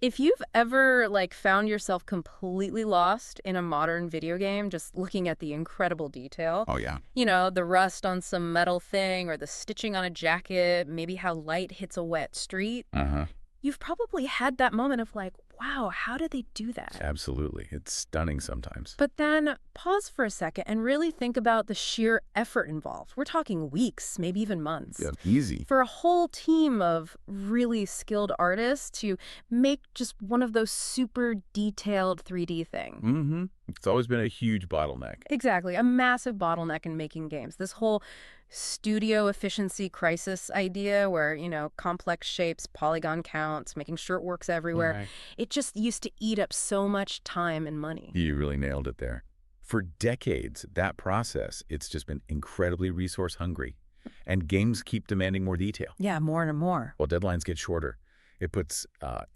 If you've ever found yourself completely lost in a modern video game, just looking at the incredible detail, Oh, yeah. the rust on some metal thing or the stitching on a jacket, maybe how light hits a wet street, Uh-huh. you've probably had that moment of wow, how did they do that? Absolutely. It's stunning sometimes. But then pause for a second and really think about the sheer effort involved. We're talking weeks, maybe even months, Yeah, easy. for a whole team of really skilled artists to make just one of those super detailed 3D things. Mm-hmm. It's always been a huge bottleneck. Exactly, a massive bottleneck in making games. This whole studio efficiency crisis idea where, complex shapes, polygon counts, making sure it works everywhere, Right. it just used to eat up so much time and money. You really nailed it there. For decades, that process, it's just been incredibly resource hungry. And games keep demanding more detail. Yeah, more and more. While deadlines get shorter, it puts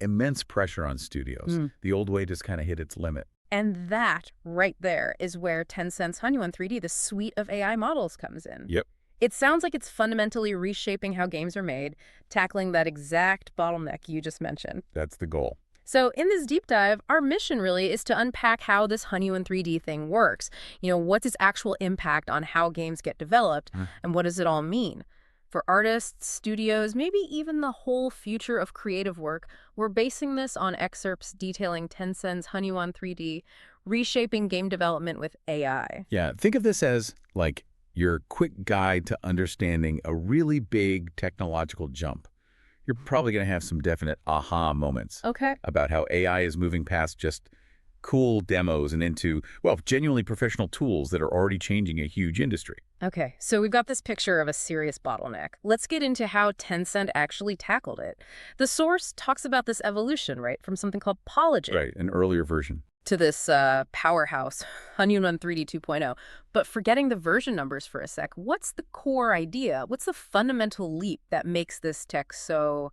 immense pressure on studios. The old way just kind of hit its limit. And that right there is where Tencent's Hunyuan3D, the suite of AI models, comes in. Yep. It sounds like it's fundamentally reshaping how games are made, tackling that exact bottleneck you just mentioned. That's the goal. So in this deep dive, our mission really is to unpack how this Hunyuan3D thing works. What's its actual impact on how games get developed, and what does it all mean? For artists, studios, maybe even the whole future of creative work, we're basing this on excerpts detailing Tencent's Hunyuan3D, reshaping game development with AI. Yeah, think of this as like your quick guide to understanding a really big technological jump. You're probably going to have some definite aha moments Okay. about how AI is moving past just cool demos and into, well, genuinely professional tools that are already changing a huge industry. Okay, so we've got this picture of a serious bottleneck. Let's get into how Tencent actually tackled it. The source talks about this evolution, right, from something called Polygon Right, an earlier version. to this powerhouse, Hunyuan3D 2.0. But forgetting the version numbers for a sec, what's the core idea? What's the fundamental leap that makes this tech so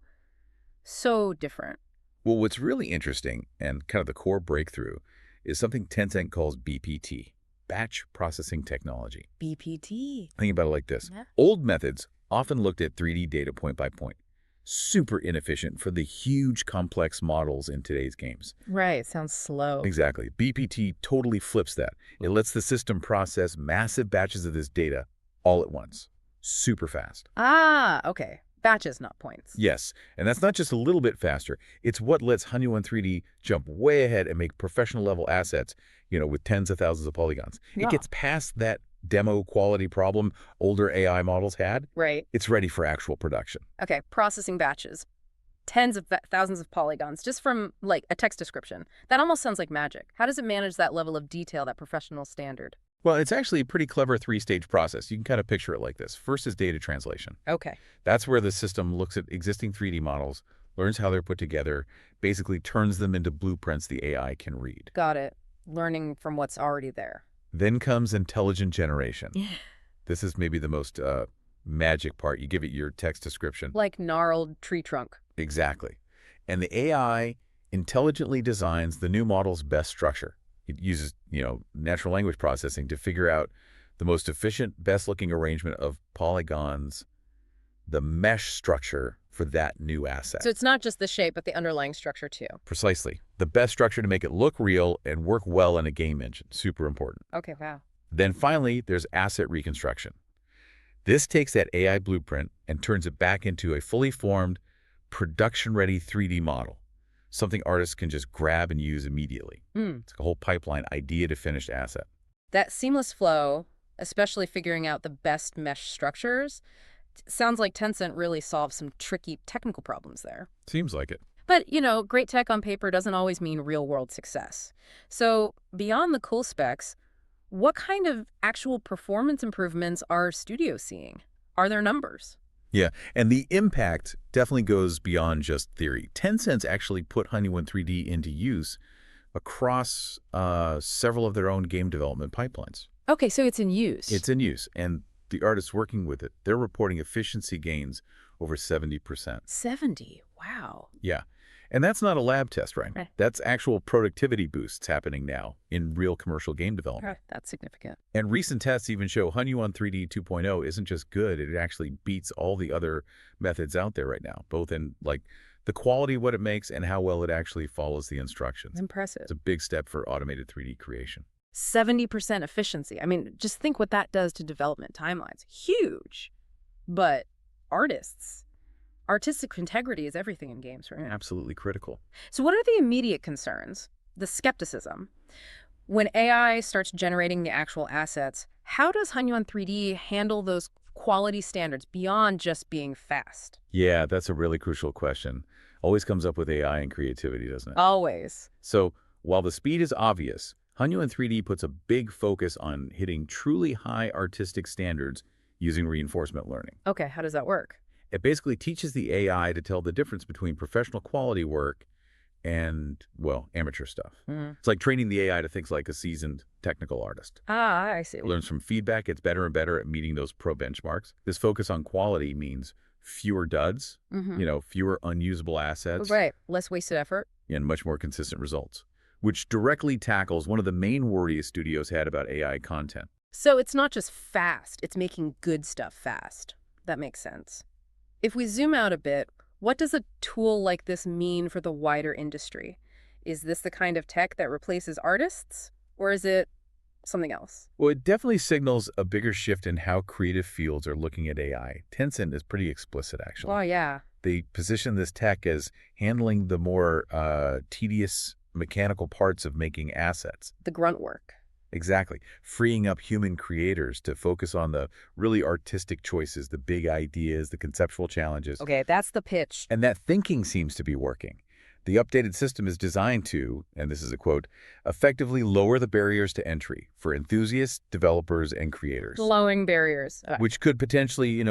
different? Well, what's really interesting and kind of the core breakthrough is something Tencent calls BPT, batch processing technology. BPT. Think about it like this. Yeah. Old methods often looked at 3D data point by point. Super inefficient for the huge complex models in today's games. Right, sounds slow. Exactly. BPT totally flips that. It lets the system process massive batches of this data all at once. Super fast. Ah, okay. Batches, not points. Yes, and that's not just a little bit faster. It's what lets Hunyuan 3D jump way ahead and make professional level assets, with tens of thousands of polygons. Yeah. It gets past that demo quality problem older AI models had. Right. It's ready for actual production. Okay, processing batches. Tens of thousands of polygons, just from, a text description. That almost sounds like magic. How does it manage that level of detail, that professional standard? Well, it's actually a pretty clever three-stage process. You can kind of picture it like this. First is data translation. Okay. That's where the system looks at existing 3D models, learns how they're put together, basically turns them into blueprints the AI can read. Got it. Learning from what's already there. Then comes intelligent generation. This is maybe the most magic part. You give it your text description. Like gnarled tree trunk. Exactly. And the AI intelligently designs the new model's best structure. It uses, natural language processing to figure out the most efficient, best-looking arrangement of polygons, the mesh structure for that new asset. So it's not just the shape, but the underlying structure too. Precisely. The best structure to make it look real and work well in a game engine. Super important. Okay, wow. Then finally, there's asset reconstruction. This takes that AI blueprint and turns it back into a fully formed, production-ready 3D model. Something artists can just grab and use immediately. It's a whole pipeline, idea to finished asset. That seamless flow, especially figuring out the best mesh structures, sounds like Tencent really solved some tricky technical problems there. Seems like it. But, great tech on paper doesn't always mean real-world success. So beyond the cool specs, what kind of actual performance improvements are studios seeing? Are there numbers? Yeah, and the impact definitely goes beyond just theory. Tencent's actually put Hunyuan 3D into use across several of their own game development pipelines. Okay, so it's in use. It's in use, and the artists working with it, they're reporting efficiency gains over 70%. 70. Wow. Yeah, and that's not a lab test, right? Right. That's actual productivity boosts happening now in real commercial game development. That's significant. And recent tests even show Hunyuan 3D 2.0 isn't just good, it actually beats all the other methods out there right now, both in the the quality of what it makes, and how well it actually follows the instructions. Impressive. It's a big step for automated 3D creation. 70% efficiency. I mean, just think what that does to development timelines. Huge. But artistic integrity is everything in games, right? Absolutely critical. So what are the immediate concerns? The skepticism. When AI starts generating the actual assets, how does Hunyuan 3D handle those quality standards beyond just being fast? Yeah, that's a really crucial question. Always comes up with AI and creativity, doesn't it? Always. So while the speed is obvious, Hunyuan 3D puts a big focus on hitting truly high artistic standards using reinforcement learning. Okay, how does that work? It basically teaches the AI to tell the difference between professional quality work and, well, amateur stuff. It's like training the AI to think like a seasoned technical artist. Ah, I see. It learns from feedback, gets better and better at meeting those pro benchmarks. This focus on quality means fewer duds, fewer unusable assets, Right, less wasted effort. and much more consistent results, which directly tackles one of the main worries studios had about AI content. So it's not just fast, it's making good stuff fast. That makes sense. If we zoom out a bit, what does a tool like this mean for the wider industry? Is this the kind of tech that replaces artists, or is it something else? Well, it definitely signals a bigger shift in how creative fields are looking at AI. Tencent is pretty explicit, actually. Oh, yeah. They position this tech as handling the more tedious mechanical parts of making assets. The grunt work. Exactly. Freeing up human creators to focus on the really artistic choices, the big ideas, the conceptual challenges. Okay, that's the pitch. And that thinking seems to be working. The updated system is designed to, and this is a quote, effectively lower the barriers to entry for enthusiasts, developers, and creators. Lowering barriers. Which could potentially,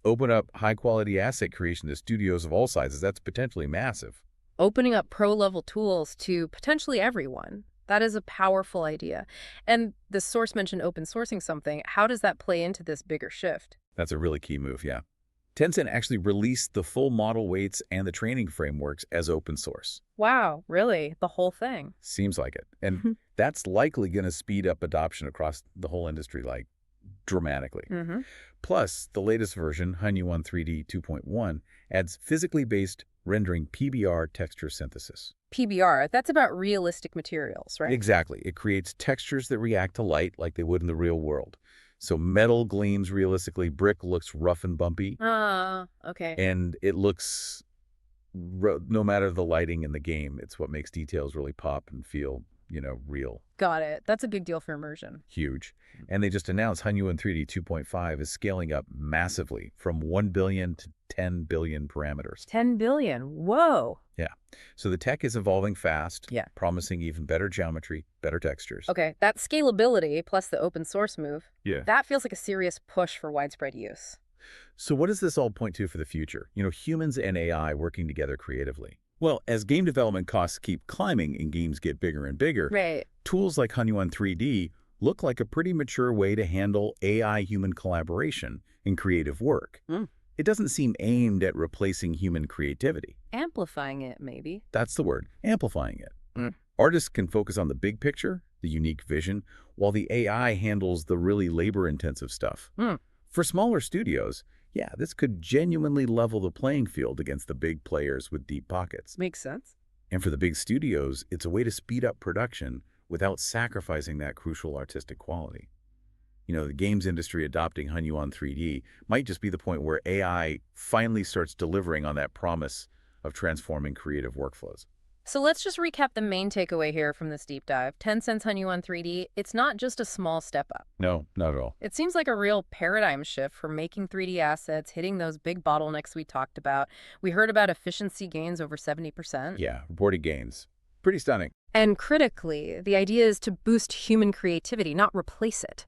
open up high-quality asset creation to studios of all sizes. That's potentially massive. Opening up pro-level tools to potentially everyone. That is a powerful idea. And the source mentioned open sourcing something. How does that play into this bigger shift? That's a really key move, yeah. Tencent actually released the full model weights and the training frameworks as open source. Wow, really? The whole thing? Seems like it. And that's likely going to speed up adoption across the whole industry, dramatically. Plus, the latest version, Hunyuan 3D 2.1, adds physically based rendering PBR texture synthesis. PBR, that's about realistic materials, right? Exactly. It creates textures that react to light like they would in the real world. So metal gleams realistically, brick looks rough and bumpy. Okay. And it looks, no matter the lighting in the game, it's what makes details really pop and feel, real. Got it. That's a big deal for immersion. Huge. And they just announced Hunyuan 3D 2.5 is scaling up massively from 1 billion to 10 billion parameters. 10 billion. Whoa. Yeah. So the tech is evolving fast, Yeah. promising even better geometry, better textures. Okay, that scalability plus the open source move, Yeah. that feels like a serious push for widespread use. So what does this all point to for the future? Humans and AI working together creatively. Well, as game development costs keep climbing and games get bigger and bigger, Right. tools like Hunyuan 3D look like a pretty mature way to handle AI-human collaboration in creative work. It doesn't seem aimed at replacing human creativity. Amplifying it, maybe. That's the word, amplifying it. Artists can focus on the big picture, the unique vision, while the AI handles the really labor-intensive stuff. For smaller studios, yeah, this could genuinely level the playing field against the big players with deep pockets. Makes sense. And for the big studios, it's a way to speed up production without sacrificing that crucial artistic quality. The games industry adopting Hunyuan 3D might just be the point where AI finally starts delivering on that promise of transforming creative workflows. So let's just recap the main takeaway here from this deep dive. Tencent's Hunyuan 3D, it's not just a small step up. No, not at all. It seems like a real paradigm shift for making 3D assets, hitting those big bottlenecks we talked about. We heard about efficiency gains over 70%. Yeah, reported gains. Pretty stunning. And critically, the idea is to boost human creativity, not replace it.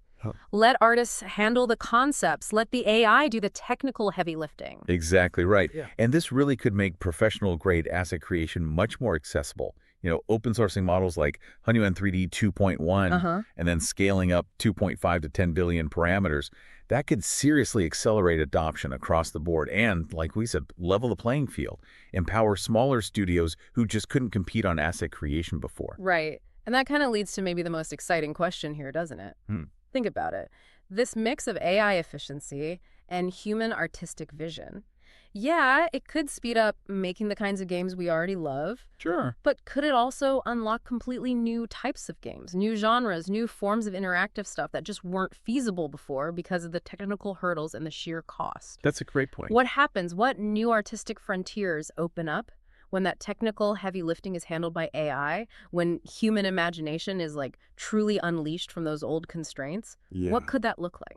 Let artists handle the concepts. Let the AI do the technical heavy lifting. Exactly right. Yeah. And this really could make professional-grade asset creation much more accessible. Open sourcing models like Hunyuan 3D 2.1 and then scaling up 2.5 to 10 billion parameters, that could seriously accelerate adoption across the board and, like we said, level the playing field, empower smaller studios who just couldn't compete on asset creation before. Right. And that kind of leads to maybe the most exciting question here, doesn't it? Think about it. This mix of AI efficiency and human artistic vision, Yeah, it could speed up making the kinds of games we already love. Sure. But could it also unlock completely new types of games, new genres, new forms of interactive stuff that just weren't feasible before because of the technical hurdles and the sheer cost? That's a great point. What happens? What new artistic frontiers open up when that technical heavy lifting is handled by AI, when human imagination is like truly unleashed from those old constraints? Yeah. What could that look like?